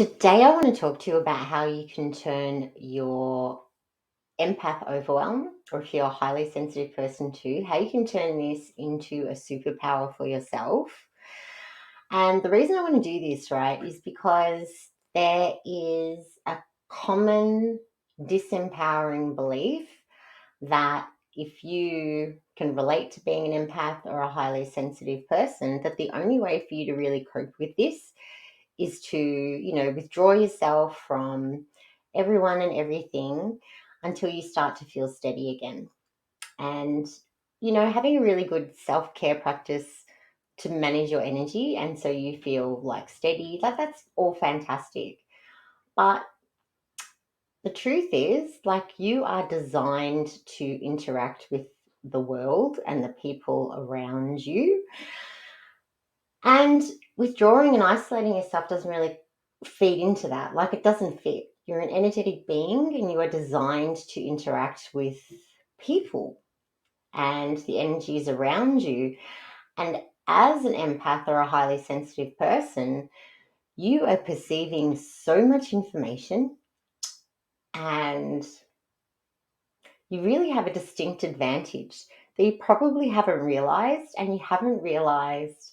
Today, I want to talk to you about how you can turn your empath overwhelm, or if you're a highly sensitive person too, how you can turn this into a superpower for yourself. And the reason I want to do this, right, is because there is a common disempowering belief that if you can relate to being an empath or a highly sensitive person, that the only way for you to really cope with this is to, withdraw yourself from everyone and everything until you start to feel steady again. And, having a really good self care practice to manage your energy and so you feel like steady, that's all fantastic. But the truth is, like, you are designed to interact with the world and the people around you. And withdrawing and isolating yourself doesn't really feed into that. Like, it doesn't fit. You're an energetic being and you are designed to interact with people and the energies around you. And as an empath or a highly sensitive person, you are perceiving so much information, and you really have a distinct advantage that you probably haven't realized, and you haven't realized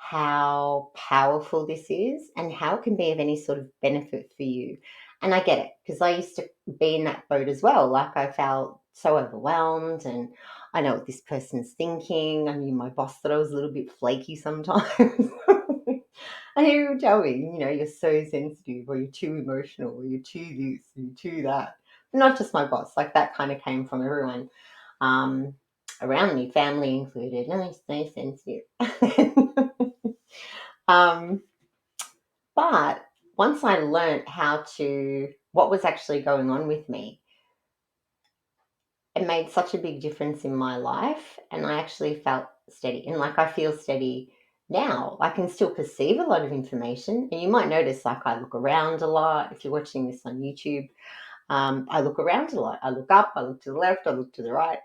how powerful this is and how it can be of any sort of benefit for you. And I get it, because I used to be in that boat as well. Like, I felt so overwhelmed, and I know what this person's thinking. I knew my boss that I was a little bit flaky sometimes. And he would tell me, you're so sensitive, or you're too emotional, or you're too this, or you're too that. Not just my boss, like, that kind of came from everyone um, around me, family included. No, he's so sensitive. um, but once I learnt what was actually going on with me, it made such a big difference in my life, and I actually felt steady. And, like, I feel steady now. I can still perceive a lot of information, and you might notice, like, I look around a lot. If you're watching this on YouTube, I look around a lot. I look up, I look to the left, I look to the right,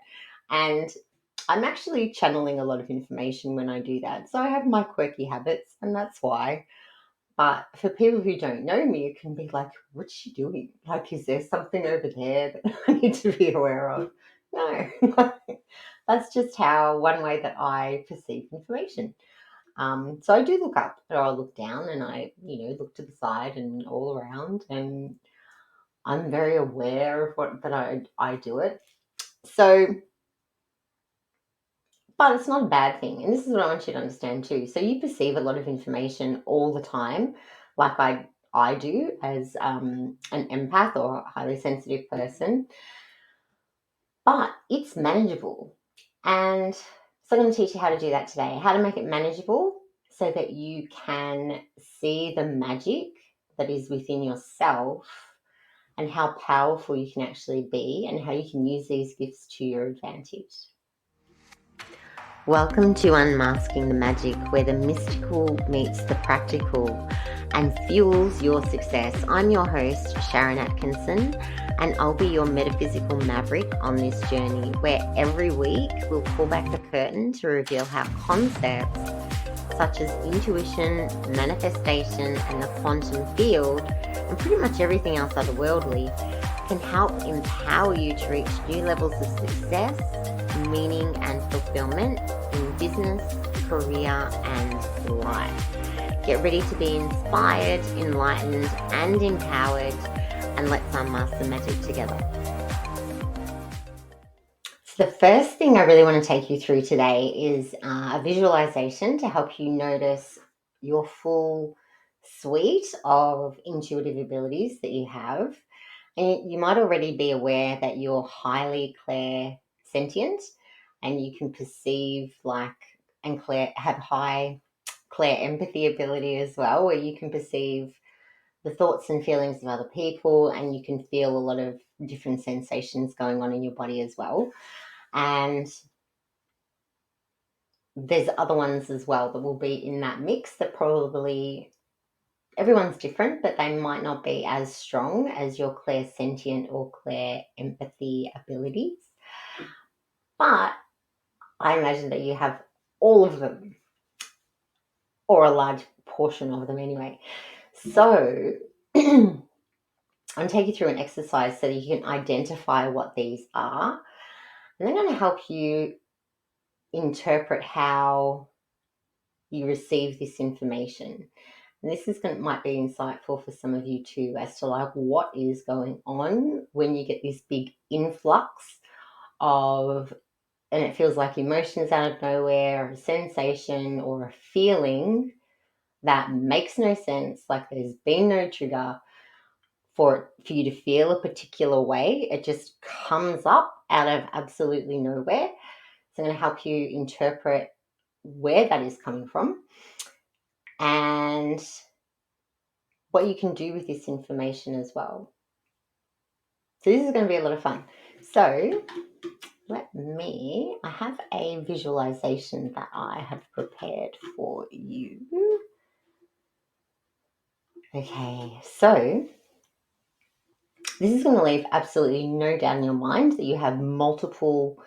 and I'm actually channeling a lot of information when I do that. So I have my quirky habits, and that's why. But for people who don't know me, it can be like, what's she doing? Like, is there something over there that I need to be aware of? No, that's just one way that I perceive information. So I do look up, or I look down, and I, look to the side and all around, and I'm very aware of I do it. So, but it's not a bad thing. And this is what I want you to understand too. So you perceive a lot of information all the time, like I do as an empath or a highly sensitive person, but it's manageable. And so I'm going to teach you how to do that today, how to make it manageable so that you can see the magic that is within yourself and how powerful you can actually be and how you can use these gifts to your advantage. Welcome to Unmasking the Magic, where the mystical meets the practical and fuels your success. I'm your host, Sharon Atkinson, and I'll be your metaphysical maverick on this journey, where every week we'll pull back the curtain to reveal how concepts such as intuition, manifestation, and the quantum field, and pretty much everything else otherworldly, can help empower you to reach new levels of success, meaning, and fulfillment in business, career, and life. Get ready to be inspired, enlightened, and empowered, and let's unmask the magic together. So the first thing I really want to take you through today is a visualization to help you notice your full suite of intuitive abilities that you have. And you might already be aware that you're highly clairsentient, and you can perceive and have high clair empathy ability as well, where you can perceive the thoughts and feelings of other people, and you can feel a lot of different sensations going on in your body as well. And there's other ones as well that will be in that mix that probably everyone's different, but they might not be as strong as your clairsentient or clair empathy abilities. But I imagine that you have all of them, or a large portion of them anyway. So I'm going to take you through an exercise so that you can identify what these are. And they're going to help you interpret how you receive this information. And this is might be insightful for some of you too, as to like what is going on when you get this big influx of, and it feels like emotions out of nowhere, or a sensation or a feeling that makes no sense, like there's been no trigger for you to feel a particular way. It just comes up out of absolutely nowhere. So I'm going to help you interpret where that is coming from and what you can do with this information as well. So this is going to be a lot of fun. So I have a visualization that I have prepared for you. Okay, so this is going to leave absolutely no doubt in your mind that you have multiple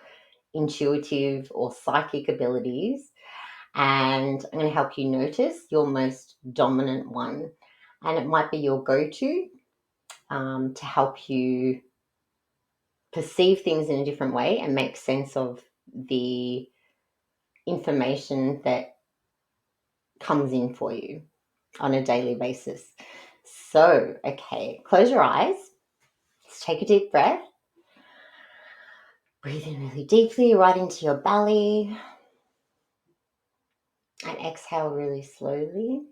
intuitive or psychic abilities, and I'm going to help you notice your most dominant one, and it might be your go-to to help you perceive things in a different way and make sense of the information that comes in for you on a daily basis. So, okay, close your eyes. Let's take a deep breath. Breathe in really deeply right into your belly and exhale really slowly.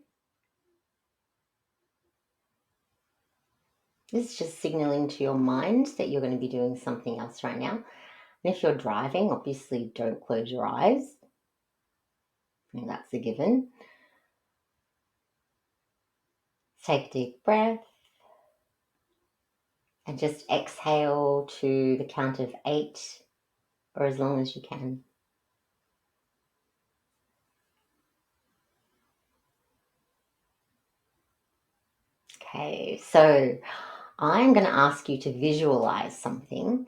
This is just signaling to your mind that you're going to be doing something else right now. And if you're driving, obviously don't close your eyes. I mean, that's a given. Take a deep breath and just exhale to the count of 8 or as long as you can. Okay, so I'm going to ask you to visualize something.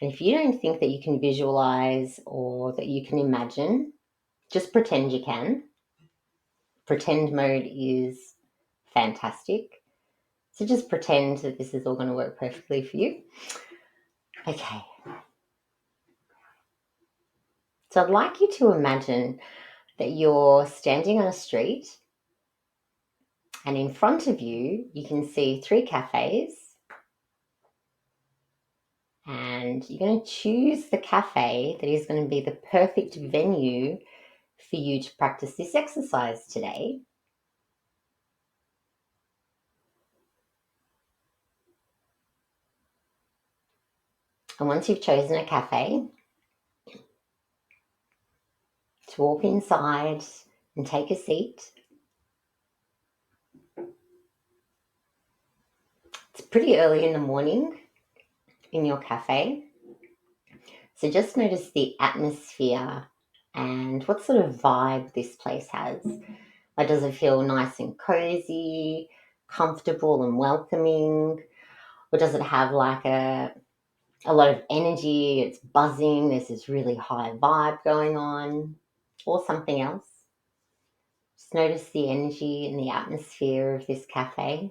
And if you don't think that you can visualize or that you can imagine, just pretend you can. Pretend mode is fantastic. So just pretend that this is all going to work perfectly for you. Okay. So I'd like you to imagine that you're standing on a street and in front of you, you can see 3 cafes. And you're going to choose the cafe that is going to be the perfect venue for you to practice this exercise today. And once you've chosen a cafe, to walk inside and take a seat. It's pretty early in the morning in your cafe. So just notice the atmosphere and what sort of vibe this place has. Like, does it feel nice and cozy, comfortable and welcoming? Or does it have like a lot of energy, it's buzzing, there's this really high vibe going on, or something else? Just notice the energy and the atmosphere of this cafe.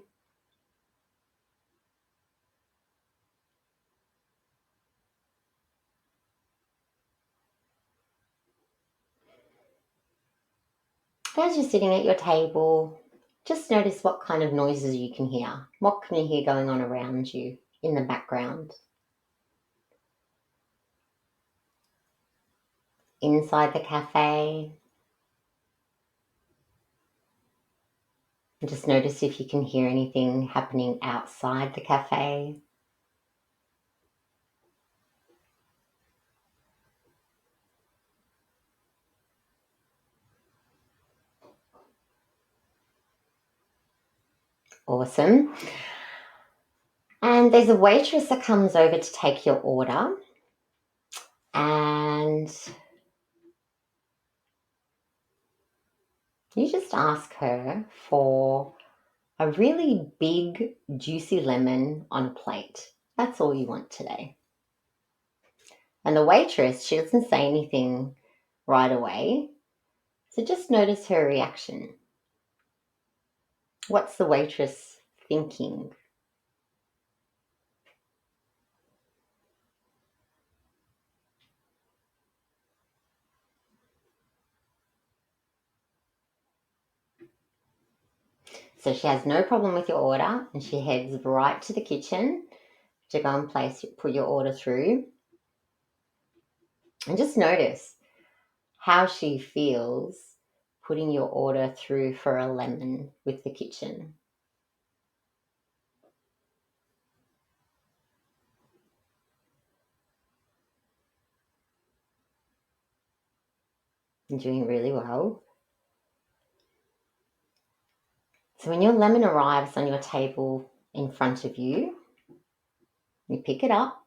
As you're sitting at your table, just notice what kind of noises you can hear. What can you hear going on around you in the background? Inside the cafe. And just notice if you can hear anything happening outside the cafe. Awesome. And there's a waitress that comes over to take your order. And you just ask her for a really big, juicy lemon on a plate. That's all you want today. And the waitress, she doesn't say anything right away. So just notice her reaction. What's the waitress thinking? So she has no problem with your order and she heads right to the kitchen to go and put your order through. And just notice how she feels putting your order through for a lemon with the kitchen. You're doing really well. So when your lemon arrives on your table in front of you, you pick it up,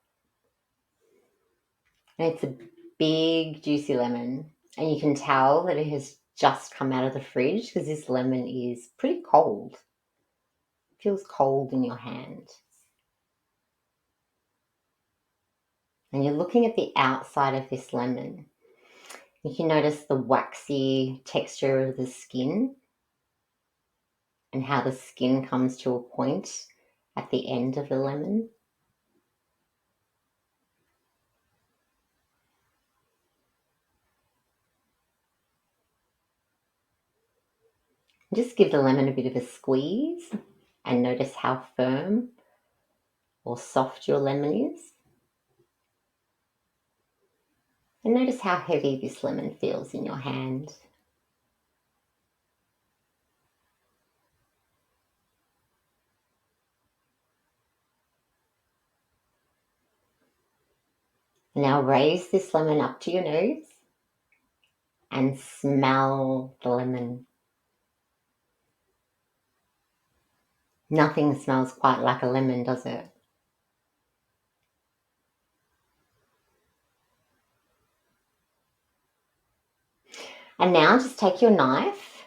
and it's a big, juicy lemon. And you can tell that it has just come out of the fridge because this lemon is pretty cold. It feels cold in your hand. And you're looking at the outside of this lemon. You can notice the waxy texture of the skin and how the skin comes to a point at the end of the lemon. Just give the lemon a bit of a squeeze and notice how firm or soft your lemon is. And notice how heavy this lemon feels in your hand. Now raise this lemon up to your nose and smell the lemon. Nothing smells quite like a lemon, does it? And now just take your knife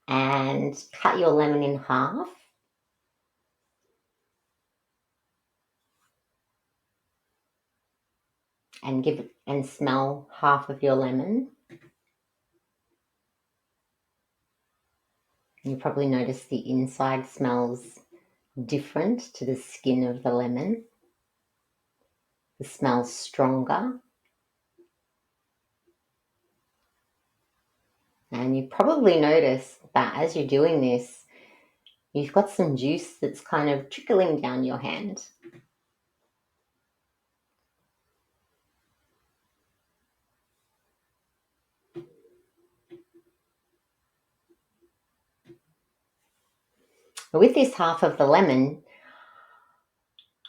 and cut your lemon in half. And smell half of your lemon. You probably notice the inside smells different to the skin of the lemon. The smell's stronger. And you probably notice that as you're doing this, you've got some juice that's kind of trickling down your hand. With this half of the lemon,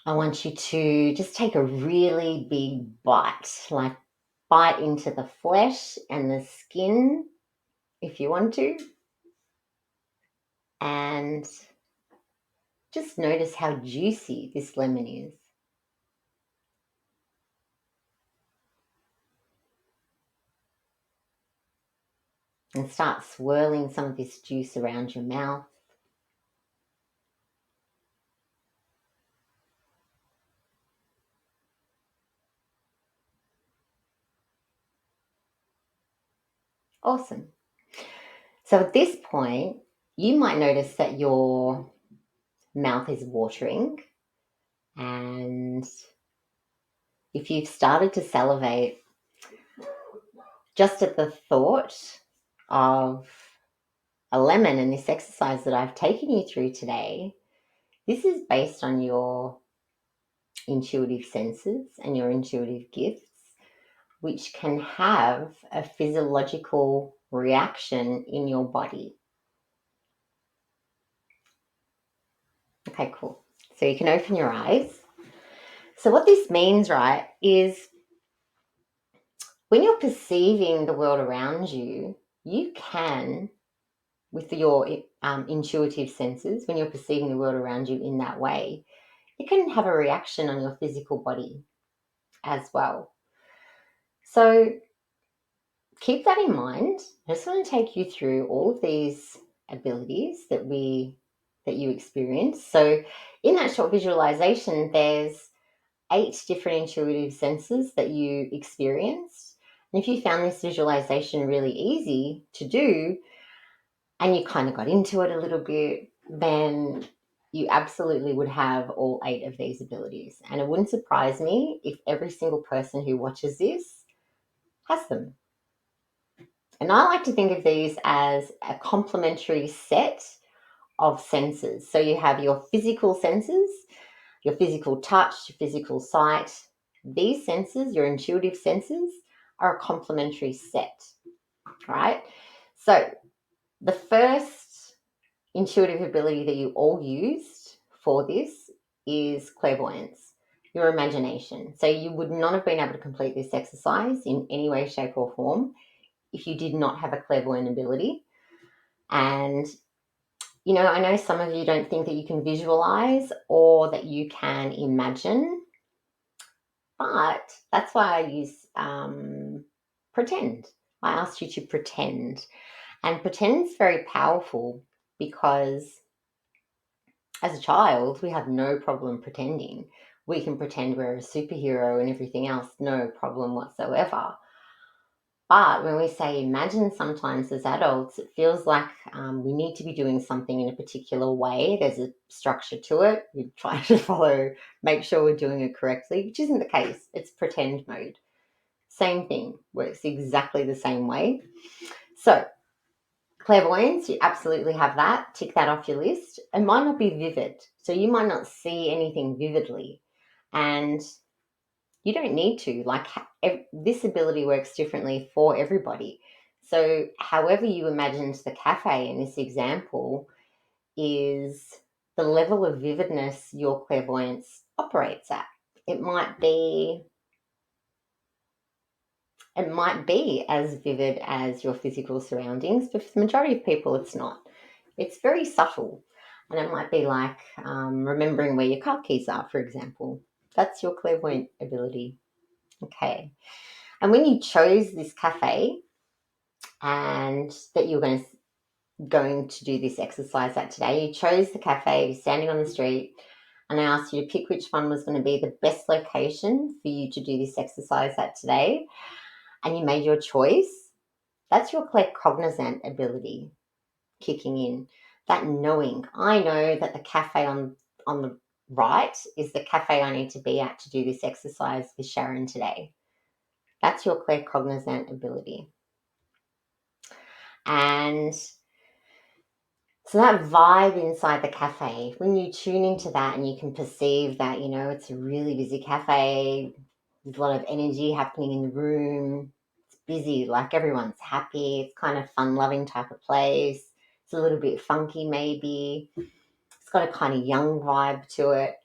I want you to just take a really big bite, like bite into the flesh and the skin if you want to. And just notice how juicy this lemon is. And start swirling some of this juice around your mouth. Awesome. So at this point, you might notice that your mouth is watering. And if you've started to salivate just at the thought of a lemon and this exercise that I've taken you through today, this is based on your intuitive senses and your intuitive gifts, which can have a physiological reaction in your body. Okay, cool. So you can open your eyes. So what this means, right, is when you're perceiving the world around you, you can, with your intuitive senses, when you're perceiving the world around you in that way, it can have a reaction on your physical body as well. So keep that in mind. I just want to take you through all of these abilities that you experience. So in that short visualization, there's 8 different intuitive senses that you experienced. And if you found this visualization really easy to do, and you kind of got into it a little bit, then you absolutely would have all 8 of these abilities. And it wouldn't surprise me if every single person who watches this has them. And I like to think of these as a complementary set of senses. So you have your physical senses, your physical touch, your physical sight. These senses, your intuitive senses, are a complementary set, right? So the first intuitive ability that you all used for this is clairvoyance, your imagination. So you would not have been able to complete this exercise in any way, shape, or form if you did not have a clairvoyant ability. And I know some of you don't think that you can visualize or that you can imagine, but that's why I use pretend. I asked you to pretend. And pretend is very powerful because as a child, we have no problem pretending. We can pretend we're a superhero and everything else, no problem whatsoever. But when we say imagine sometimes as adults, it feels like we need to be doing something in a particular way. There's a structure to it. We try to follow, make sure we're doing it correctly, which isn't the case. It's pretend mode. Same thing, works exactly the same way. So, clairvoyance, you absolutely have that. Tick that off your list. It might not be vivid. So, you might not see anything vividly. And you don't need to. Like, this ability works differently for everybody. So, however you imagined the cafe in this example is the level of vividness your clairvoyance operates at. It might be as vivid as your physical surroundings, but for the majority of people, it's not. It's very subtle. And it might be like remembering where your car keys are, for example. That's your clairvoyant ability. Okay. And when you chose this cafe and that you're going to do this exercise at today, you chose the cafe, you're standing on the street, and I asked you to pick which one was going to be the best location for you to do this exercise at today, and you made your choice. That's your claircognizant ability kicking in. That knowing. I know that the cafe on the right is the cafe I need to be at to do this exercise with Sharon today. That's your claircognizant ability. And so that vibe inside the cafe, when you tune into that and you can perceive that, it's a really busy cafe, there's a lot of energy happening in the room, it's busy, like everyone's happy, it's kind of fun-loving type of place, it's a little bit funky maybe, it's got a kind of young vibe to it.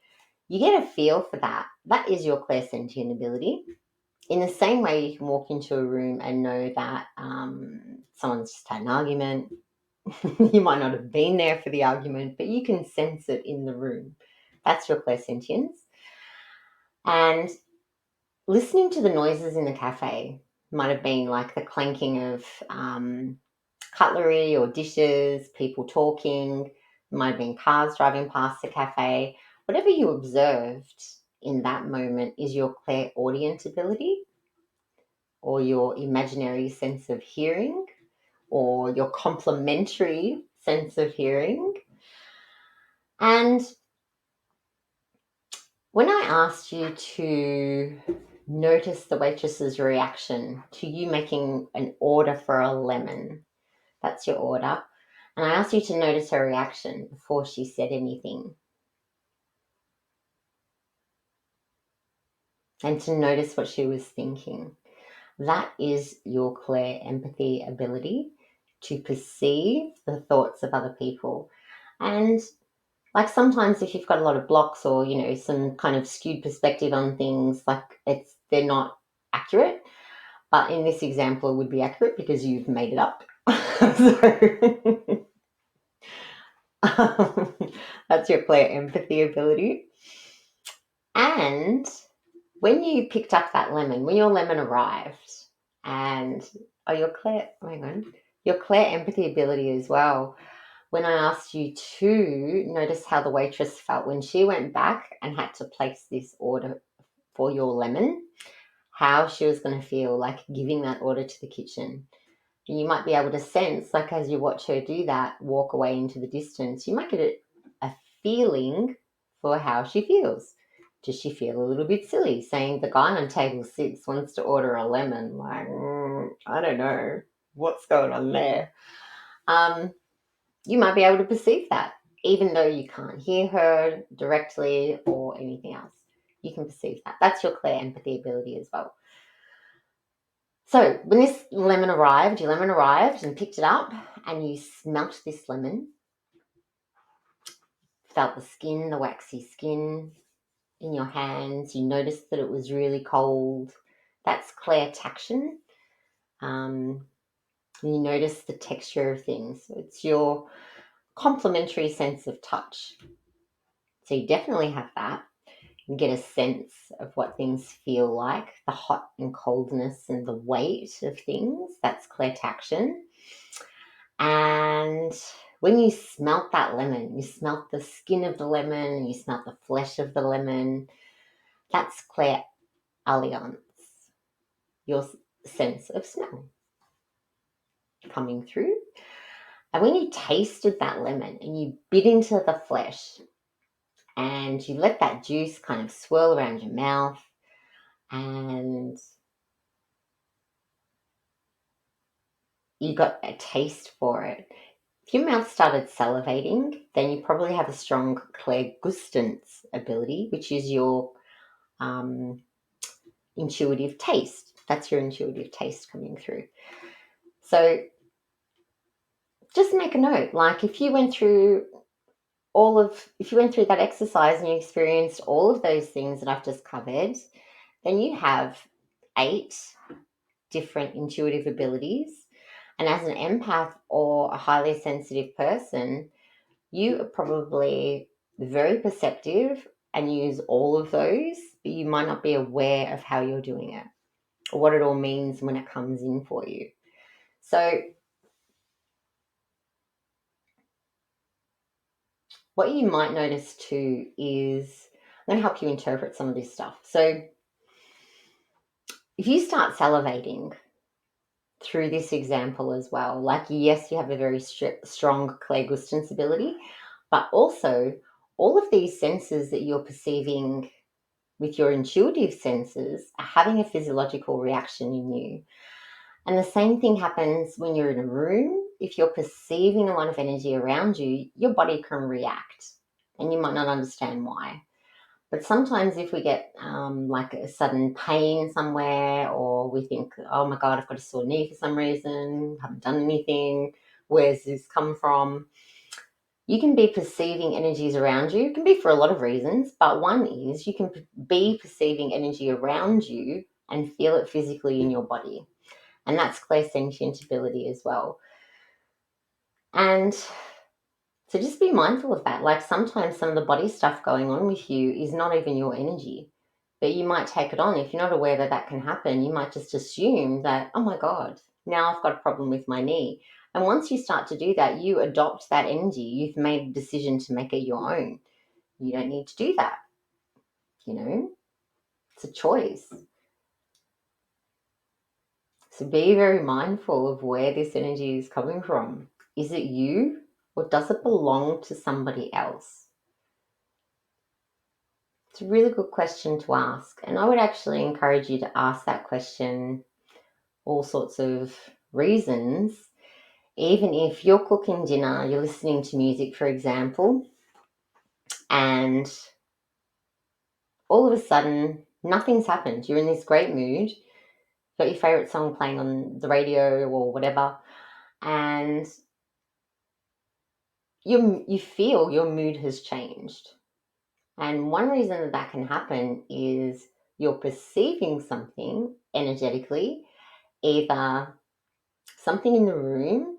You get a feel for that. That is your clairsentient ability. In the same way, you can walk into a room and know that someone's just had an argument. You might not have been there for the argument, but you can sense it in the room. That's your clairsentience. And listening to the noises in the cafe might have been like the clanking of cutlery or dishes, people talking, might have been cars driving past the cafe. Whatever you observed in that moment is your clairaudient ability or your imaginary sense of hearing or your complementary sense of hearing. And when I asked you to notice the waitress's reaction to you making an order for a lemon, that's your order, and I asked you to notice her reaction before she said anything, and to notice what she was thinking. That is your clair empathy ability to perceive the thoughts of other people. And like sometimes if you've got a lot of blocks or, some kind of skewed perspective on things, like they're not accurate. But in this example, it would be accurate because you've made it up. So that's your clair empathy ability. And when you picked up that lemon, when your lemon arrived, and your clair empathy ability as well. When I asked you to notice how the waitress felt when she went back and had to place this order for your lemon, how she was going to feel like giving that order to the kitchen. You might be able to sense, like as you watch her do that, walk away into the distance, you might get a feeling for how she feels. Does she feel a little bit silly saying the guy on table 6 wants to order a lemon? Like, I don't know what's going on there. You might be able to perceive that, even though you can't hear her directly or anything else. You can perceive that. That's your clear empathy ability as well. So when this lemon arrived, your lemon arrived and picked it up, and you smelt this lemon, felt the skin, the waxy skin in your hands. You noticed that it was really cold. That's clairtaction. You notice the texture of things. It's your complementary sense of touch. So you definitely have that. You get a sense of what things feel like, the hot and coldness and the weight of things. That's clairtaction. And when you smelt that lemon, you smelt the skin of the lemon, you smelt the flesh of the lemon. That's clairalliance, your sense of smell coming through. And when you tasted that lemon and you bit into the flesh and you let that juice kind of swirl around your mouth and you got a taste for it. If your mouth started salivating, then you probably have a strong clairgustance ability, which is your intuitive taste. That's your intuitive taste coming through. So just make a note. Like if you went through that exercise and you experienced all of those things that I've just covered, then you have 8 different intuitive abilities. And as an empath or a highly sensitive person, you are probably very perceptive and use all of those, but you might not be aware of how you're doing it or what it all means when it comes in for you. So what you might notice too is, I'm going to help you interpret some of this stuff. So if you start salivating through this example as well, like yes, you have a very strong clairgustance ability, but also all of these senses that you're perceiving with your intuitive senses are having a physiological reaction in you. And the same thing happens when you're in a room. If you're perceiving a lot of energy around you, your body can react and you might not understand why. But sometimes if we get like a sudden pain somewhere, or we think, oh my God, I've got a sore knee for some reason, haven't done anything, where's this come from? You can be perceiving energies around you. It can be for a lot of reasons, but one is you can be perceiving energy around you and feel it physically in your body. And that's clairsentient ability as well. And so just be mindful of that. Like sometimes some of the body stuff going on with you is not even your energy, but you might take it on. If you're not aware that that can happen, you might just assume that, oh my God, now I've got a problem with my knee. And once you start to do that, you adopt that energy. You've made a decision to make it your own. You don't need to do that. You know, it's a choice. So be very mindful of where this energy is coming from. Is it you, or does it belong to somebody else? It's a really good question to ask. And I would actually encourage you to ask that question all sorts of reasons. Even if you're cooking dinner, you're listening to music, for example, and all of a sudden nothing's happened. You're in this great mood, got your favorite song playing on the radio or whatever, and you feel your mood has changed. And one reason that that can happen is you're perceiving something energetically, either something in the room,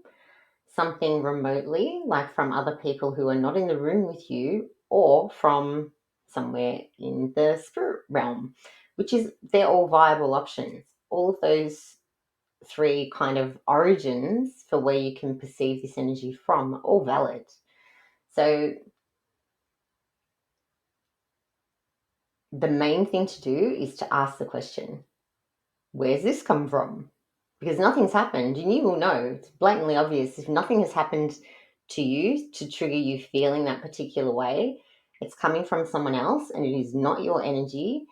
something remotely, like from other people who are not in the room with you, or from somewhere in the spirit realm, which is, they're all viable options. All of those 3 kind of origins for where you can perceive this energy from are all valid. So the main thing to do is to ask the question, where's this come from? because nothing's happened, and you will know, it's blatantly obvious, if nothing has happened to you to trigger you feeling that particular way, it's coming from someone else and it is not your energy,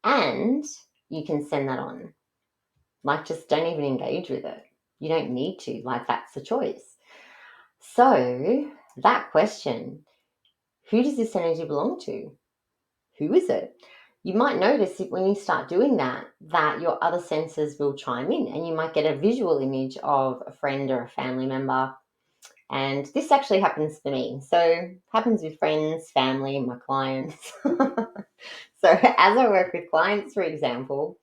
and you can send that on. Like, just don't even engage with it. You don't need to. Like, that's a choice. So, that question, who does this energy belong to? Who is it? You might notice when you start doing that, that your other senses will chime in, and you might get a visual image of a friend or a family member. And this actually happens to me. So it happens with friends, family, my clients. So as I work with clients, for example,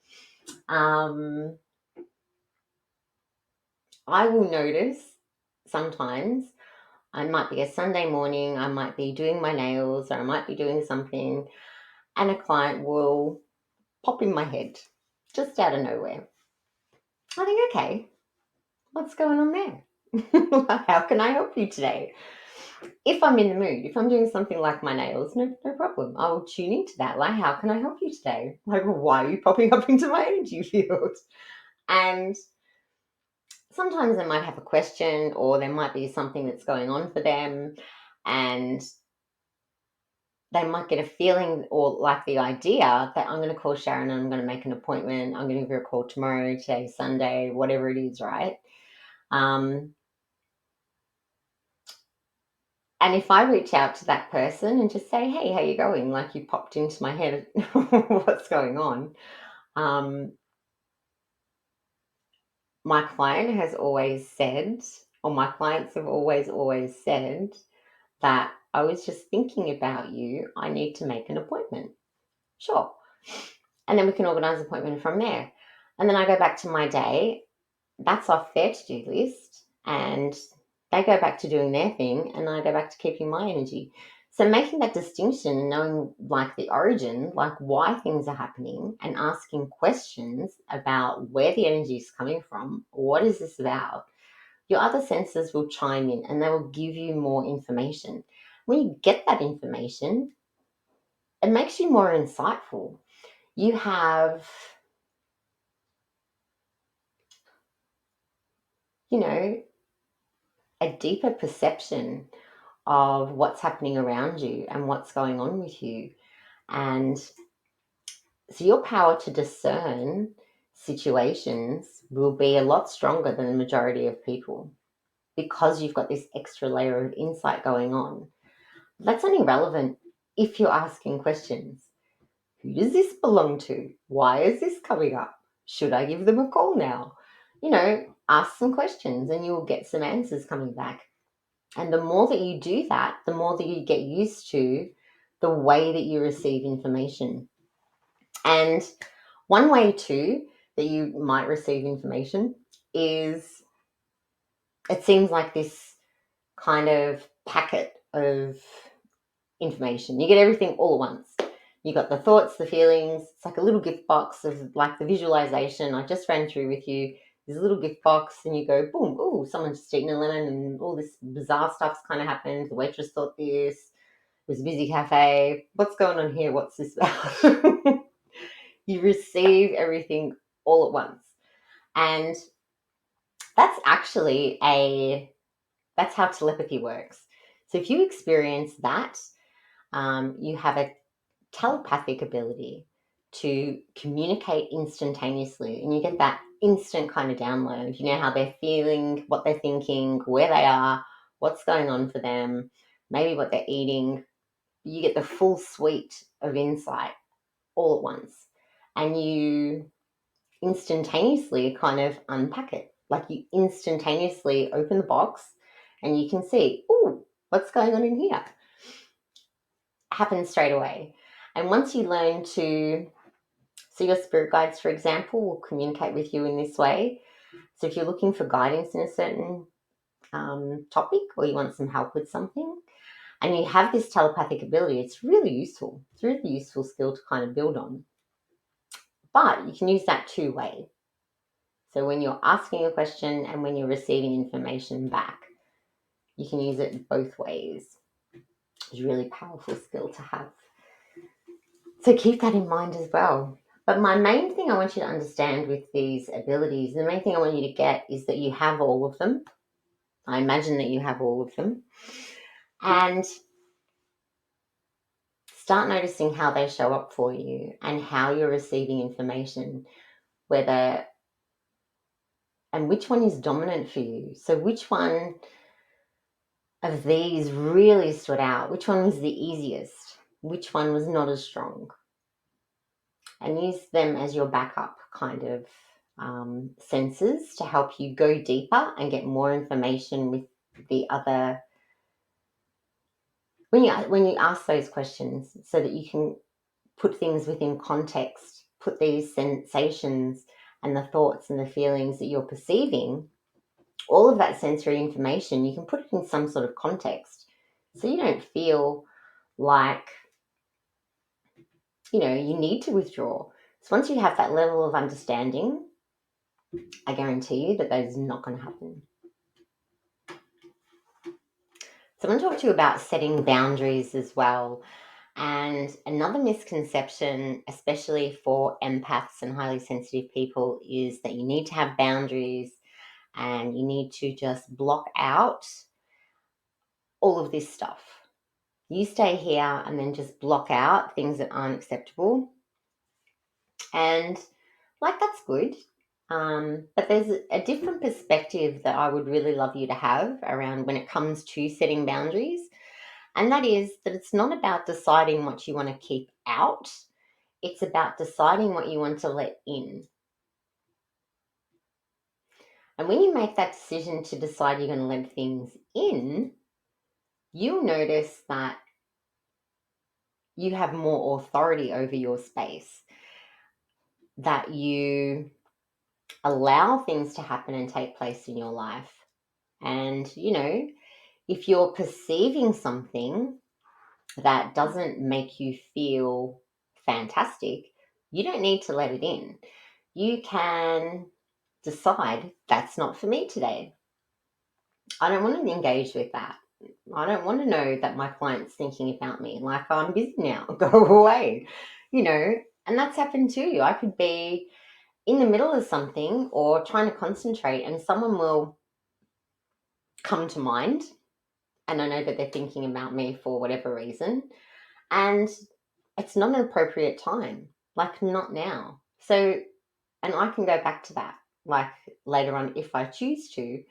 I will notice sometimes I might be a Sunday morning, I might be doing my nails, or I might be doing something, and a client will pop in my head just out of nowhere. I think, okay, what's going on there? How can I help you today? If I'm in the mood, if I'm doing something like my nails, no problem. I will tune into that. Like, how can I help you today? Like, why are you popping up into my energy field? And sometimes they might have a question, or there might be something that's going on for them, and they might get a feeling or like the idea that I'm going to call Sharon and I'm going to make an appointment. I'm going to give her a call tomorrow, today's Sunday, whatever it is, right? And if I reach out to that person and just say, hey, how you going? Like, you popped into my head, what's going on? My client has always said, or my clients have always said that I was just thinking about you. I need to make an appointment. Sure. And then we can organize an appointment from there. And then I go back to my day. That's off their to-do list. And they go back to doing their thing. And I go back to keeping my energy. So making that distinction and knowing like the origin, like why things are happening, and asking questions about where the energy is coming from, what is this about, your other senses will chime in and they will give you more information. When you get that information, it makes you more insightful. You have, a deeper perception of what's happening around you and what's going on with you. And so your power to discern situations will be a lot stronger than the majority of people, because you've got this extra layer of insight going on. That's only relevant if you're asking questions. Who does this belong to? Why is this coming up? Should I give them a call now? Ask some questions and you'll get some answers coming back. And the more that you do that, the more that you get used to the way that you receive information. And one way too that you might receive information is, it seems like this kind of packet of information. You get everything all at once. You got the thoughts, the feelings. It's like a little gift box of like the visualization I just ran through with you. There's a little gift box, and you go, boom, oh, someone's just eaten a lemon, and all this bizarre stuff's kind of happened. The waitress thought this. It was a busy cafe. What's going on here? What's this about? You receive everything all at once. And that's actually that's how telepathy works. So if you experience that, you have a telepathic ability to communicate instantaneously, and you get that instant kind of download. You know how they're feeling, what they're thinking, where they are, what's going on for them, maybe what they're eating. You get the full suite of insight all at once, and you instantaneously kind of unpack it. Like, you instantaneously open the box and you can see, oh, what's going on in here? Happens straight away. And once you learn to, so your spirit guides, for example, will communicate with you in this way. So if you're looking for guidance in a certain topic, or you want some help with something, and you have this telepathic ability, it's really useful. It's a really useful skill to kind of build on. But you can use that two-way. So when you're asking a question and when you're receiving information back, you can use it both ways. It's a really powerful skill to have. So keep that in mind as well. But my main thing I want you to understand with these abilities, the main thing I want you to get is that you have all of them. I imagine that you have all of them. And start noticing how they show up for you and how you're receiving information, whether and which one is dominant for you. So which one of these really stood out? Which one was the easiest? Which one was not as strong? And use them as your backup kind of senses to help you go deeper and get more information with the other. When you ask those questions, so that you can put things within context, put these sensations and the thoughts and the feelings that you're perceiving, all of that sensory information, you can put it in some sort of context. So you don't feel like, you need to withdraw. So once you have that level of understanding, I guarantee you that that is not going to happen. So I want to talk to you about setting boundaries as well. And another misconception, especially for empaths and highly sensitive people, is that you need to have boundaries and you need to just block out all of this stuff. You stay here and then just block out things that aren't acceptable. And that's good. But there's a different perspective that I would really love you to have around when it comes to setting boundaries. And that is that it's not about deciding what you want to keep out. It's about deciding what you want to let in. And when you make that decision to decide you're going to let things in, you'll notice that you have more authority over your space, that you allow things to happen and take place in your life. And, if you're perceiving something that doesn't make you feel fantastic, you don't need to let it in. You can decide that's not for me today. I don't want to engage with that. I don't want to know that my client's thinking about me. Like, I'm busy now. Go away. And that's happened too. I could be in the middle of something or trying to concentrate, and someone will come to mind. And I know that they're thinking about me for whatever reason. And it's not an appropriate time. Like, not now. So, and I can go back to that, like, later on if I choose to.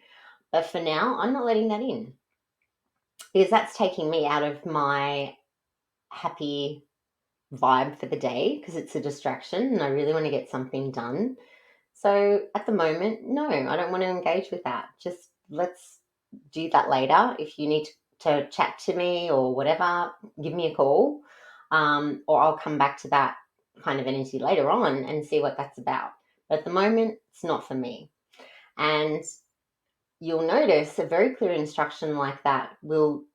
But for now, I'm not letting that in, because that's taking me out of my happy vibe for the day, because it's a distraction and I really want to get something done. So at the moment, no, I don't want to engage with that. Just let's do that later. If you need to chat to me or whatever, give me a call, or I'll come back to that kind of energy later on and see what that's about. But at the moment, it's not for me. And you'll notice a very clear instruction like that will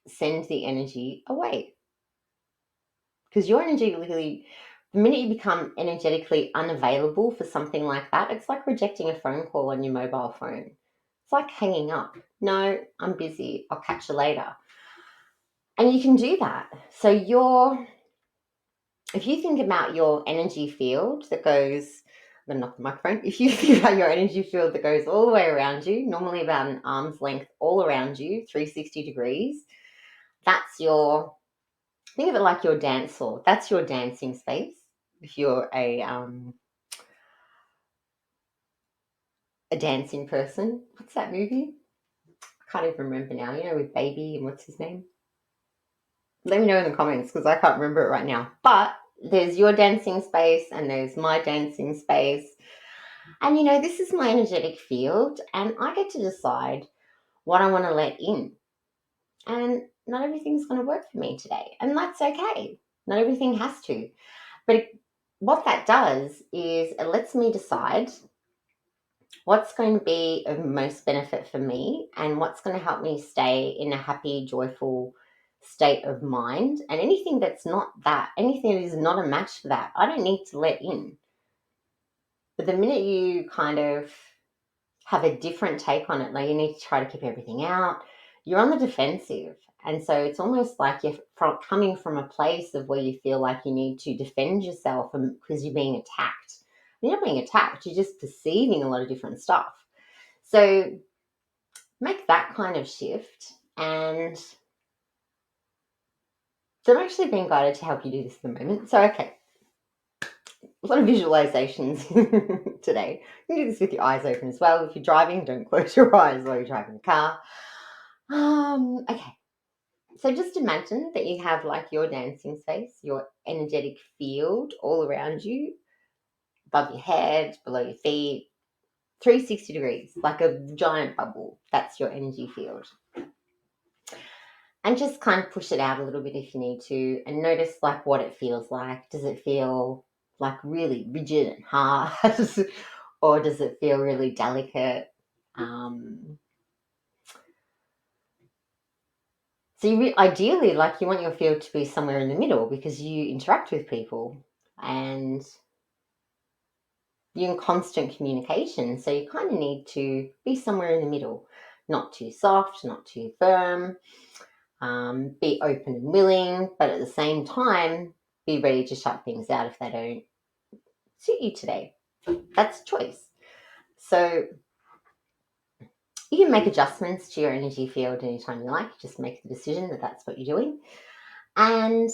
send the energy away. Because your energy really, the minute you become energetically unavailable for something like that, it's like rejecting a phone call on your mobile phone. It's like hanging up. No, I'm busy. I'll catch you later. And you can do that. So if you think about your energy field that goes, I'm going to knock the microphone. If you think about your energy field that goes all the way around you, normally about an arm's length all around you, 360 degrees, that's think of it like your dance floor. That's your dancing space. If you're a dancing person. What's that movie? I can't even remember now. With Baby and what's his name? Let me know in the comments, because I can't remember it right now. But there's your dancing space and there's my dancing space. And this is my energetic field, and I get to decide what I want to let in. And not everything's going to work for me today. And that's okay. Not everything has to. But what that does is it lets me decide what's going to be of most benefit for me and what's going to help me stay in a happy, joyful state of mind. And anything that's not that, anything that is not a match for that, I don't need to let in. But the minute you kind of have a different take on it, like you need to try to keep everything out, you're on the defensive. And so it's almost like you're coming from a place of where you feel like you need to defend yourself because you're being attacked. You're not being attacked, you're just perceiving a lot of different stuff. So make that kind of shift. And so I'm actually being guided to help you do this at the moment. So, okay, a lot of visualizations today. You can do this with your eyes open as well. If you're driving, don't close your eyes while you're driving the car. Okay. So just imagine that you have like your dancing space, your energetic field all around you, above your head, below your feet, 360 degrees, like a giant bubble. That's your energy field. And just kind of push it out a little bit if you need to, and notice like what it feels like. Does it feel like really rigid and hard, or does it feel really delicate? So ideally, like you want your field to be somewhere in the middle because you interact with people and you're in constant communication. So you kind of need to be somewhere in the middle, not too soft, not too firm. Be open and willing, but at the same time, be ready to shut things out if they don't suit you today. That's a choice. So you can make adjustments to your energy field anytime you like. Just make the decision that that's what you're doing. And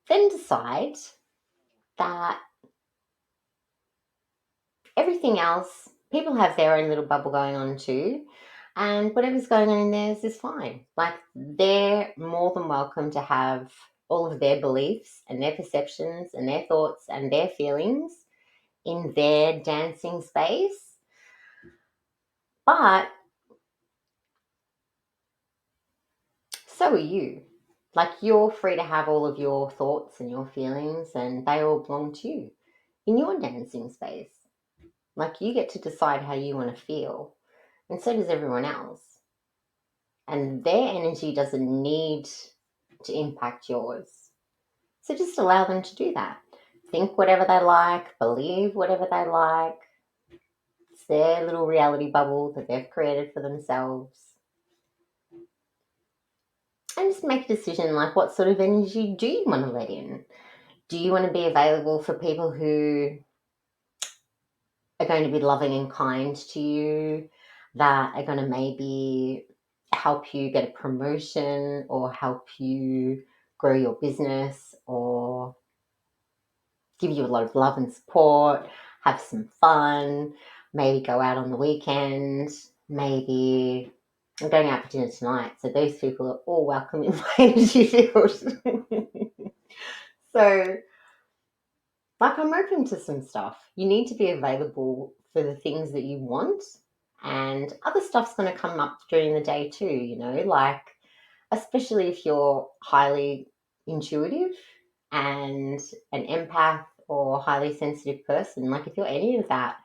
then decide that everything else, people have their own little bubble going on too. And whatever's going on in theirs is fine. Like they're more than welcome to have all of their beliefs and their perceptions and their thoughts and their feelings in their dancing space. But so are you. Like you're free to have all of your thoughts and your feelings, and they all belong to you in your dancing space. Like you get to decide how you want to feel, and so does everyone else. And their energy doesn't need to impact yours. So just allow them to do that. Think whatever they like, believe whatever they like. It's their little reality bubble that they've created for themselves. And just make a decision like what sort of energy do you want to let in? Do you want to be available for people who are going to be loving and kind to you, that are going to maybe help you get a promotion or help you grow your business or give you a lot of love and support, have some fun, maybe go out on the weekend, maybe I'm going out for dinner tonight. So those people are all welcome in my energy field. So like I'm open to some stuff. You need to be available for the things that you want, and other stuff's going to come up during the day too, like especially if you're highly intuitive and an empath or highly sensitive person. Like if you're any of that,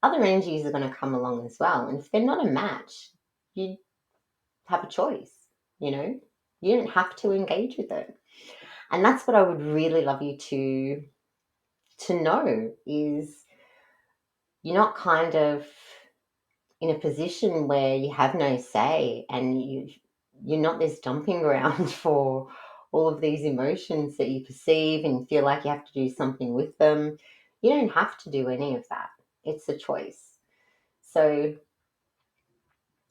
other energies are going to come along as well. And if they're not a match, you have a choice, you don't have to engage with it. And that's what I would really love you to know is you're not kind of in a position where you have no say, and you're not this dumping ground for all of these emotions that you perceive and feel like you have to do something with them. You don't have to do any of that. It's a choice. So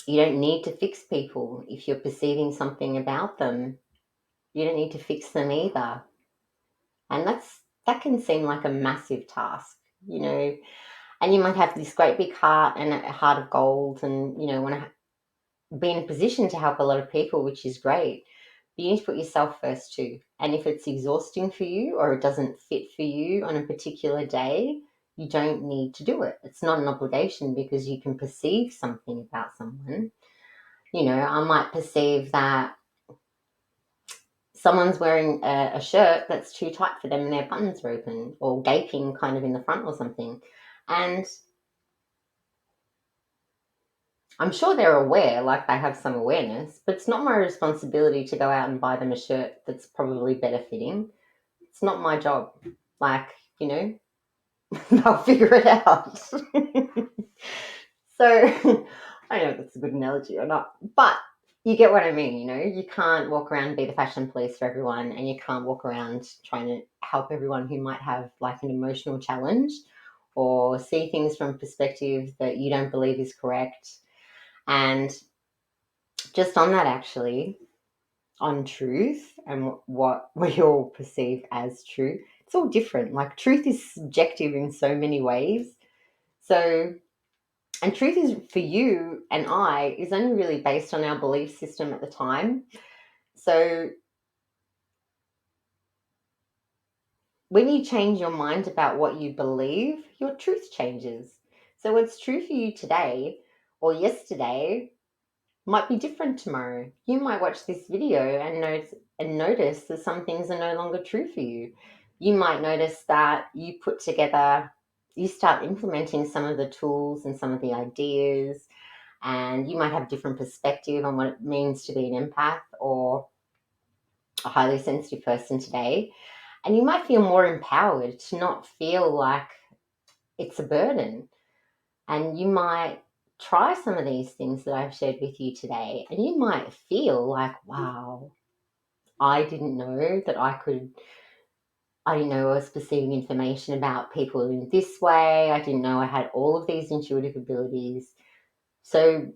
you don't need to fix people. If you're perceiving something about them, you don't need to fix them either. And that can seem like a massive task, and you might have this great big heart and a heart of gold and, want to be in a position to help a lot of people, which is great. But you need to put yourself first too. And if it's exhausting for you or it doesn't fit for you on a particular day, you don't need to do it. It's not an obligation because you can perceive something about someone. I might perceive that someone's wearing a shirt that's too tight for them and their buttons are open or gaping kind of in the front or something. And I'm sure they're aware, like they have some awareness, but it's not my responsibility to go out and buy them a shirt that's probably better fitting. It's not my job. Like, they'll figure it out. So, I don't know if that's a good analogy or not, but You get what I mean, you know? You can't walk around and be the fashion police for everyone, and you can't walk around trying to help everyone who might have like an emotional challenge or see things from a perspective that you don't believe is correct. And just on that, actually, on truth and what we all perceive as true, it's all different. Like, truth is subjective in so many ways. So, and truth is for you and I is only really based on our belief system at the time. So, when you change your mind about what you believe, your truth changes. So, what's true for you today or yesterday might be different tomorrow. You might watch this video and notice that some things are no longer true for you. You might notice that you start implementing some of the tools and some of the ideas, and you might have a different perspective on what it means to be an empath or a highly sensitive person today. And you might feel more empowered to not feel like it's a burden. And you might try some of these things that I've shared with you today, and you might feel like, wow, I didn't know that I didn't know I was perceiving information about people in this way. I didn't know I had all of these intuitive abilities. So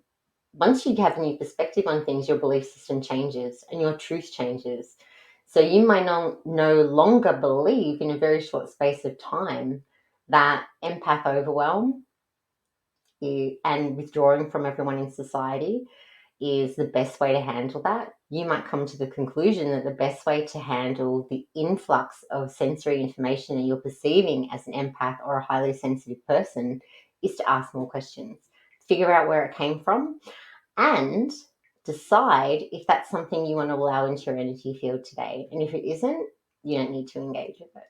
once you have a new perspective on things, your belief system changes and your truth changes. So you might no longer believe in a very short space of time that empath overwhelm and withdrawing from everyone in society is the best way to handle that. You might come to the conclusion that the best way to handle the influx of sensory information that you're perceiving as an empath or a highly sensitive person is to ask more questions, figure out where it came from, and decide if that's something you want to allow into your energy field today. And if it isn't, you don't need to engage with it.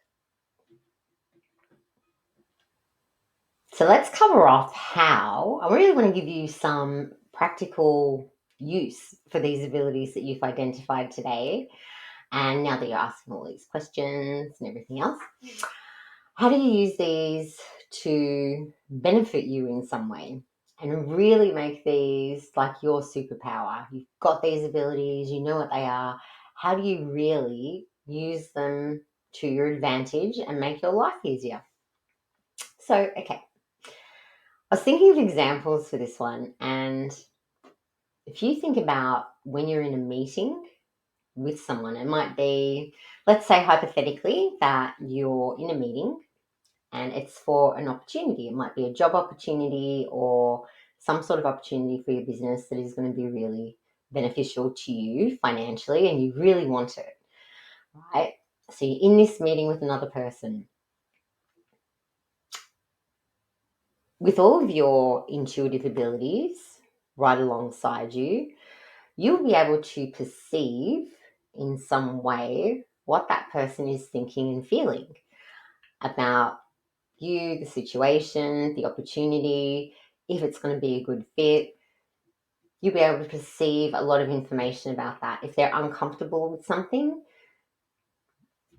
So let's cover off how. I really want to give you some practical use for these abilities that you've identified today. And now that you're asking all these questions and everything else, how do you use these to benefit you in some way and really make these like your superpower? You've got these abilities, you know what they are. How do you really use them to your advantage and make your life easier? So, okay, I was thinking of examples for this one. And if you think about when you're in a meeting with someone, it might be, let's say hypothetically, that you're in a meeting and it's for an opportunity. It might be a job opportunity or some sort of opportunity for your business that is going to be really beneficial to you financially and you really want it, right? So you're in this meeting with another person. With all of your intuitive abilities right alongside you, you'll be able to perceive in some way what that person is thinking and feeling about you, the situation, the opportunity, if it's going to be a good fit. You'll be able to perceive a lot of information about that. If they're uncomfortable with something,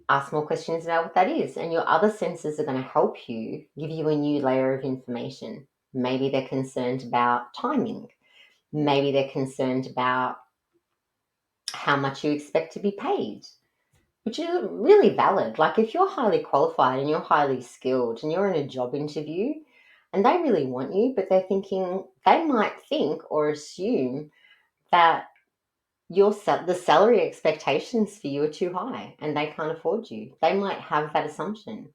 ask more questions about what that is. And your other senses are going to help you, give you a new layer of information. Maybe they're concerned about timing. Maybe they're concerned about how much you expect to be paid, which is really valid. Like if you're highly qualified and you're highly skilled and you're in a job interview and they really want you, but they might think or assume that the salary expectations for you are too high and they can't afford you. They might have that assumption,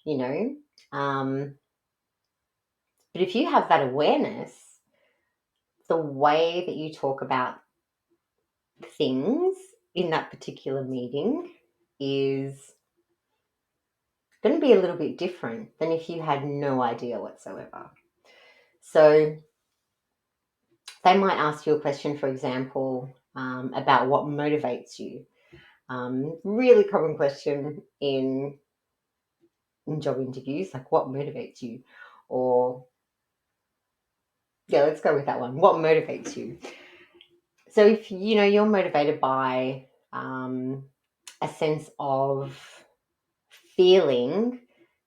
you know. But if you have that awareness, the way that you talk about things in that particular meeting is going to be a little bit different than if you had no idea whatsoever. So they might ask you a question, for example, about what motivates you. Really common question in job interviews, like what motivates you? Or, yeah, let's go with that one. What motivates you? So if, you're motivated by a sense of feeling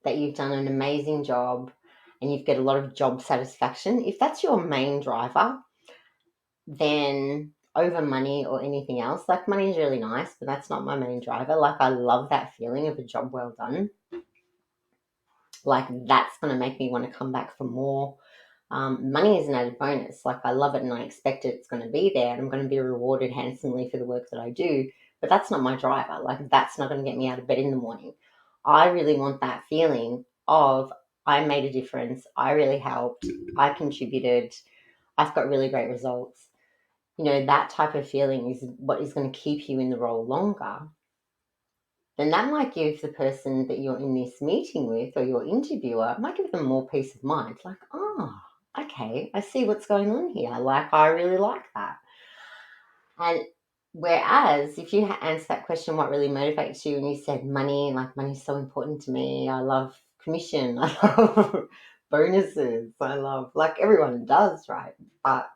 that you've done an amazing job and you've got a lot of job satisfaction, if that's your main driver, then over money or anything else. Like, money is really nice, but that's not my main driver. Like, I love that feeling of a job well done. Like, that's going to make me want to come back for more. Money is an added bonus. Like, I love it and I expect it's going to be there and I'm going to be rewarded handsomely for the work that I do. But that's not my driver. Like, that's not going to get me out of bed in the morning. I really want that feeling of I made a difference. I really helped. I contributed. I've got really great results. You know, that type of feeling is what is going to keep you in the role longer. Then that might give the person that you're in this meeting with or your interviewer, might give them more peace of mind. Like, oh, okay, I see what's going on here. Like, I really like that. And whereas if you answer that question, what really motivates you, and you said money, like, money's so important to me. I love commission. I love bonuses. I love, like, everyone does, right? But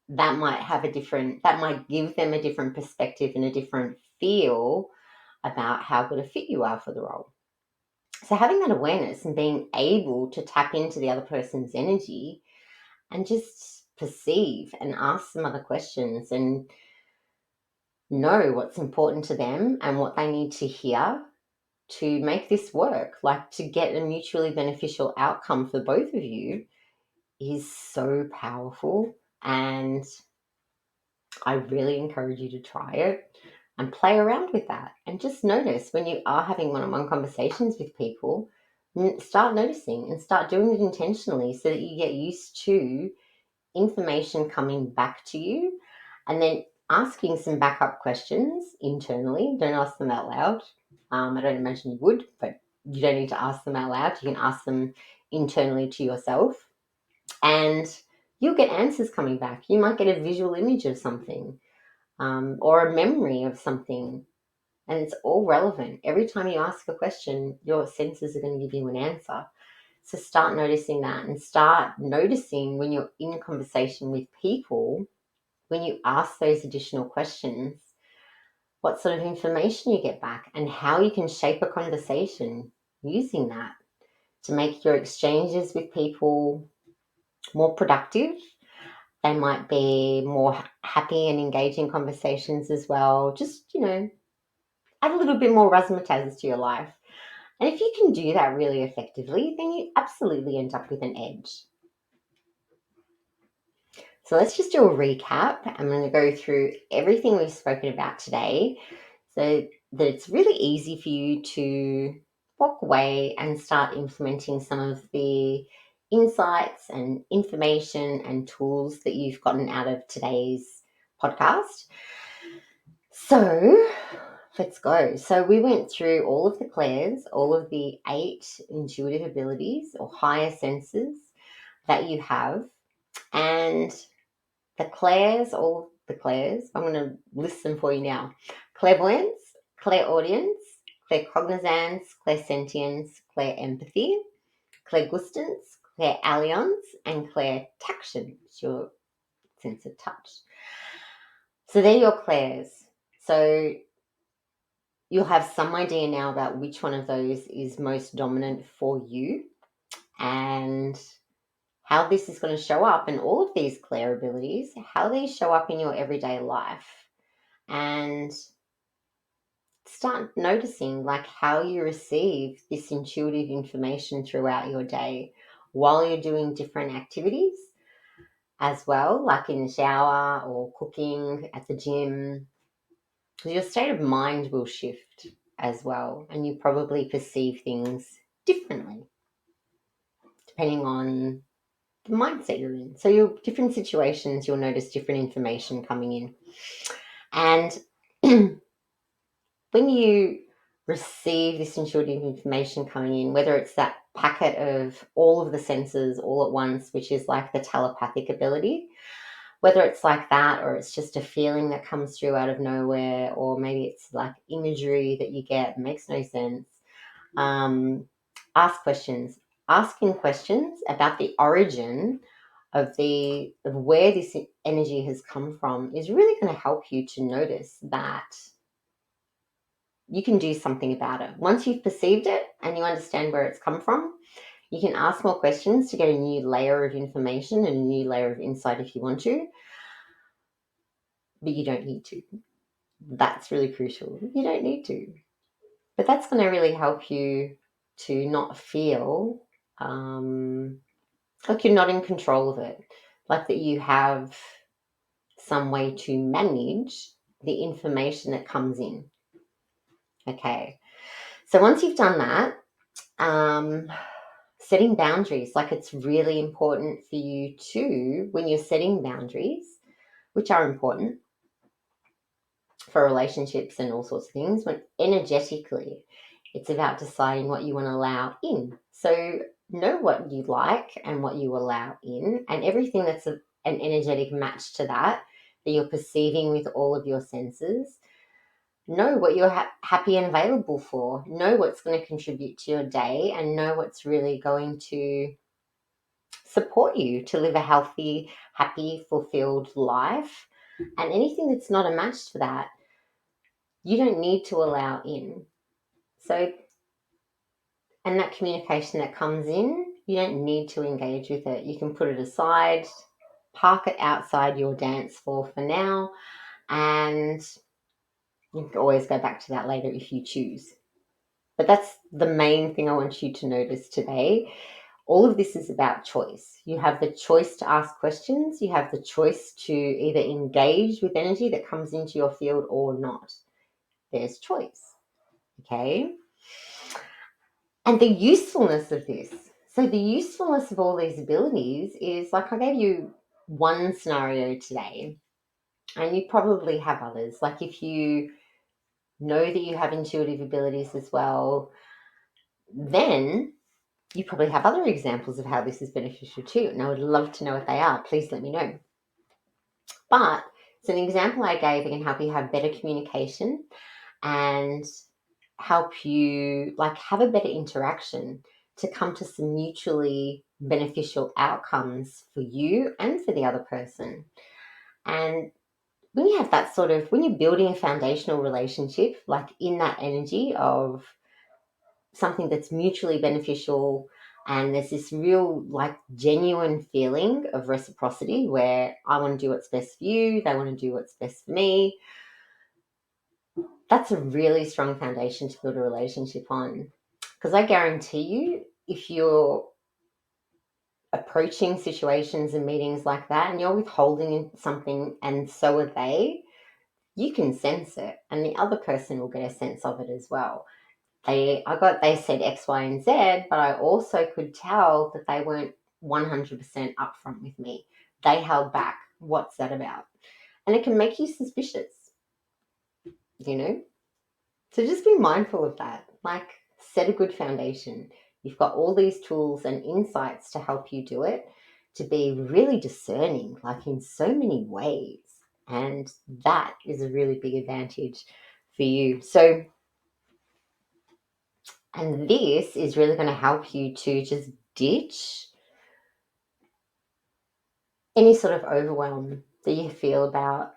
that might give them a different perspective and a different feel about how good a fit you are for the role. So having that awareness and being able to tap into the other person's energy and just perceive and ask some other questions and know what's important to them and what they need to hear to make this work, like to get a mutually beneficial outcome for both of you, is so powerful. And I really encourage you to try it and play around with that. And just notice when you are having one-on-one conversations with people, start noticing and start doing it intentionally so that you get used to information coming back to you, and then asking some backup questions internally. Don't ask them out loud. I don't imagine you would, but you don't need to ask them out loud. You can ask them internally to yourself, and you'll get answers coming back. You might get a visual image of something, or a memory of something, and it's all relevant. Every time you ask a question, your senses are going to give you an answer. So start noticing that, and start noticing when you're in conversation with people, when you ask those additional questions, what sort of information you get back and how you can shape a conversation using that to make your exchanges with people more productive. They might be more happy and engaging conversations as well. Just, add a little bit more razzmatazz to your life. And if you can do that really effectively, then you absolutely end up with an edge. So let's just do a recap. I'm going to go through everything we've spoken about today so that it's really easy for you to walk away and start implementing some of the insights and information and tools that you've gotten out of today's podcast. So let's go. So we went through all of the clairs, all of the 8 intuitive abilities or higher senses that you have, and the clairs, all the clairs, I'm going to list them for you now. Clairvoyance, clairaudience, claircognizance, clairsentience, clairempathy, clairgustance, clairalliance, and clairtaction, it's your sense of touch. So they're your clairs. So you'll have some idea now about which one of those is most dominant for you and how this is going to show up, and all of these clair abilities, how these show up in your everyday life. And start noticing like how you receive this intuitive information throughout your day while you're doing different activities as well, like in the shower or cooking at the gym. Because your state of mind will shift as well, and you probably perceive things differently depending on the mindset you're in. So your different situations, you'll notice different information coming in. And when you receive this intuitive information coming in, whether it's that packet of all of the senses all at once, which is like the telepathic ability, whether it's like that or it's just a feeling that comes through out of nowhere, or maybe it's like imagery that you get, makes no sense. Ask questions. Asking questions about the origin of where this energy has come from is really going to help you to notice that you can do something about it. Once you've perceived it and you understand where it's come from, you can ask more questions to get a new layer of information and a new layer of insight if you want to. but you don't need to. That's really crucial. You don't need to. But that's going to really help you to not feel like you're not in control of it, like that you have some way to manage the information that comes in. Okay. So once you've done that, setting boundaries, like it's really important for you to, when you're setting boundaries, which are important for relationships and all sorts of things, when energetically it's about deciding what you want to allow in. So know what you like and what you allow in, and everything that's an energetic match to that you're perceiving with all of your senses. Know what you're happy and available for. Know what's going to contribute to your day, and know what's really going to support you to live a healthy, happy, fulfilled life. And anything that's not a match for that, you don't need to allow in. So, and that communication that comes in, you don't need to engage with it. You can put it aside, park it outside your dance floor for now, and you can always go back to that later if you choose. But that's the main thing I want you to notice today. All of this is about choice. You have the choice to ask questions. You have the choice to either engage with energy that comes into your field or not. There's choice. Okay. And the usefulness of this. So the usefulness of all these abilities is, like, I gave you one scenario today, and you probably have others. Like, if you know that you have intuitive abilities as well, then you probably have other examples of how this is beneficial too. And I would love to know what they are. Please let me know. But it's an example I gave. It can help you have better communication and help you, like, have a better interaction to come to some mutually beneficial outcomes for you and for the other person. And when you have that sort of, when you're building a foundational relationship, like in that energy of something that's mutually beneficial, and there's this real, like, genuine feeling of reciprocity where I want to do what's best for you, they want to do what's best for me, that's a really strong foundation to build a relationship on. Because I guarantee you, if you're approaching situations and meetings like that and you're withholding something and so are they, you can sense it, and the other person will get a sense of it as well. They said X, Y, and Z, but I also could tell that they weren't 100% upfront with me. They held back. What's that about? And it can make you suspicious, you know? So just be mindful of that. Like, set a good foundation. You've got all these tools and insights to help you do it, to be really discerning, like in so many ways. And that is a really big advantage for you. So, and this is really going to help you to just ditch any sort of overwhelm that you feel about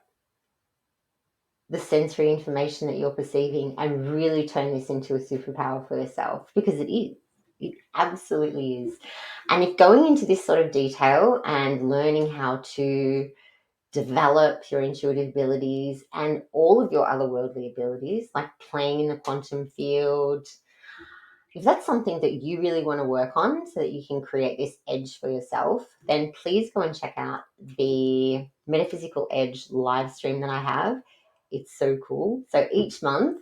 the sensory information that you're perceiving, and really turn this into a superpower for yourself, because it is. It absolutely is. And if going into this sort of detail and learning how to develop your intuitive abilities and all of your otherworldly abilities, like playing in the quantum field, if that's something that you really want to work on so that you can create this edge for yourself, then please go and check out the Metaphysical Edge live stream that I have. It's so cool. So each month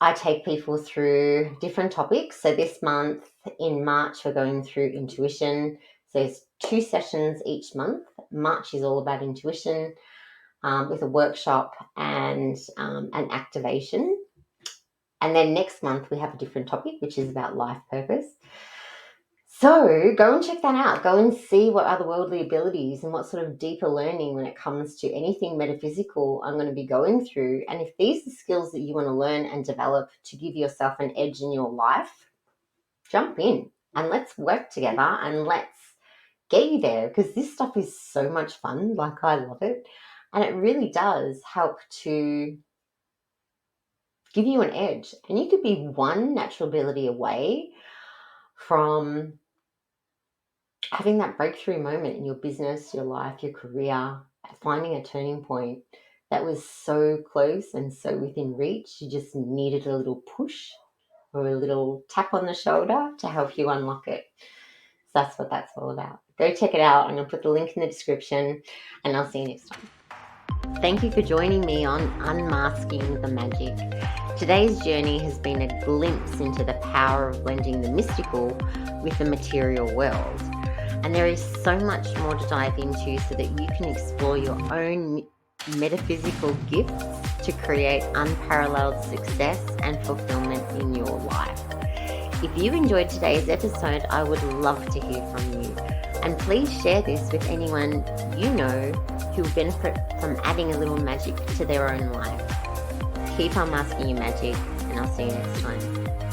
I take people through different topics. So this month in March, we're going through intuition. So there's 2 sessions each month. March is all about intuition, with a workshop and an activation. And then next month we have a different topic, which is about life purpose. So go and check that out. Go and see what otherworldly abilities and what sort of deeper learning when it comes to anything metaphysical I'm going to be going through. And if these are skills that you want to learn and develop to give yourself an edge in your life, jump in and let's work together and let's get you there, because this stuff is so much fun. Like, I love it. And it really does help to give you an edge. And you could be one natural ability away from having that breakthrough moment in your business, your life, your career, finding a turning point that was so close and so within reach. You just needed a little push or a little tap on the shoulder to help you unlock it. So that's what that's all about. Go check it out. I'm going to put the link in the description, and I'll see you next time. Thank you for joining me on Unmasking the Magic. Today's journey has been a glimpse into the power of blending the mystical with the material world. And there is so much more to dive into so that you can explore your own metaphysical gifts to create unparalleled success and fulfillment in your life. If you enjoyed today's episode, I would love to hear from you. And please share this with anyone you know who will benefit from adding a little magic to their own life. Keep unmasking your magic, and I'll see you next time.